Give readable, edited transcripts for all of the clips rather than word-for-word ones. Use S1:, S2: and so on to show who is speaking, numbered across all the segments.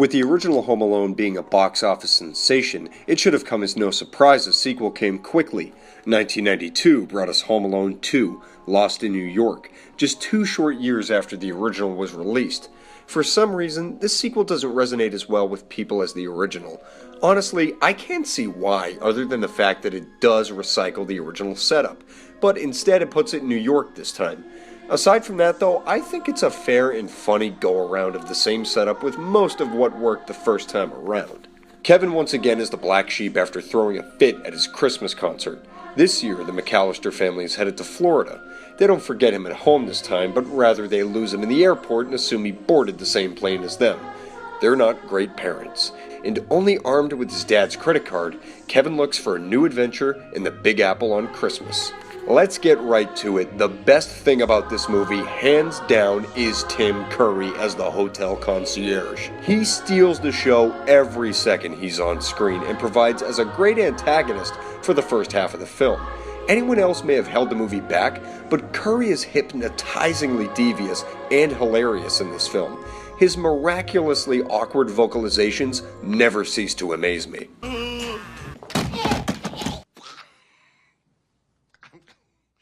S1: With the original Home Alone being a box office sensation, it should have come as no surprise a sequel came quickly. 1992 brought us Home Alone 2, Lost in New York, just 2 short years after the original was released. For some reason, this sequel doesn't resonate as well with people as the original. Honestly, I can't see why, other than the fact that it does recycle the original setup, but instead it puts it in New York this time. Aside from that though, I think it's a fair and funny go-around of the same setup with most of what worked the first time around. Kevin once again is the black sheep after throwing a fit at his Christmas concert. This year, the McAllister family is headed to Florida. They don't forget him at home this time, but rather they lose him in the airport and assume he boarded the same plane as them. They're not great parents, and only armed with his dad's credit card, Kevin looks for a new adventure in the Big Apple on Christmas. Let's get right to it. The best thing about this movie, hands down, is Tim Curry as the hotel concierge. He steals the show every second he's on screen and provides as a great antagonist for the first half of the film. Anyone else may have held the movie back, but Curry is hypnotizingly devious and hilarious in this film. His miraculously awkward vocalizations never cease to amaze me.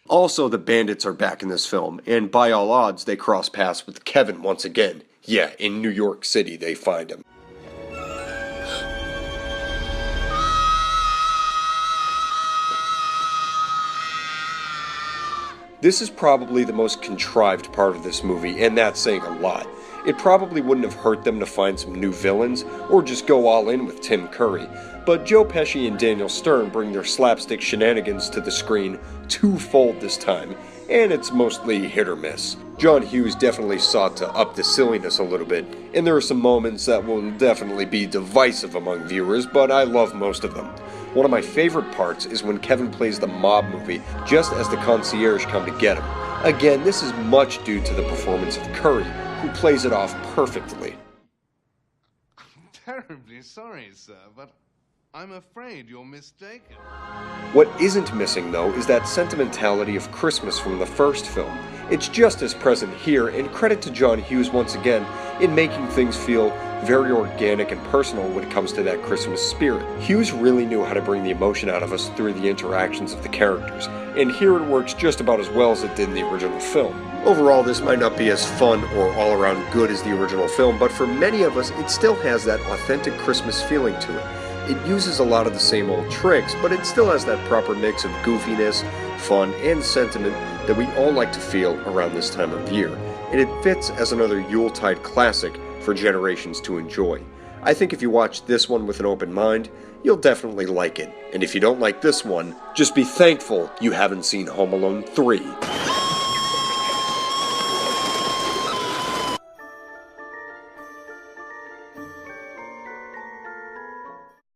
S1: Also, the bandits are back in this film, and by all odds, they cross paths with Kevin once again. Yeah, in New York City they find him. This is probably the most contrived part of this movie, and that's saying a lot. It probably wouldn't have hurt them to find some new villains, or just go all in with Tim Curry, but Joe Pesci and Daniel Stern bring their slapstick shenanigans to the screen twofold this time, and it's mostly hit or miss. John Hughes definitely sought to up the silliness a little bit, and there are some moments that will definitely be divisive among viewers, but I love most of them. One of my favorite parts is when Kevin plays the mob movie just as the concierge come to get him. Again, this is much due to the performance of Curry, who plays it off perfectly.
S2: I'm terribly sorry, sir, but I'm afraid you're mistaken.
S1: What isn't missing, though, is that sentimentality of Christmas from the first film. It's just as present here, and credit to John Hughes once again in making things feel very organic and personal when it comes to that Christmas spirit. Hughes really knew how to bring the emotion out of us through the interactions of the characters, and here it works just about as well as it did in the original film. Overall, this might not be as fun or all-around good as the original film, but for many of us, it still has that authentic Christmas feeling to it. It uses a lot of the same old tricks, but it still has that proper mix of goofiness, fun, and sentiment that we all like to feel around this time of year, and it fits as another Yuletide classic for generations to enjoy. I think if you watch this one with an open mind, you'll definitely like it, and if you don't like this one, just be thankful you haven't seen Home Alone 3.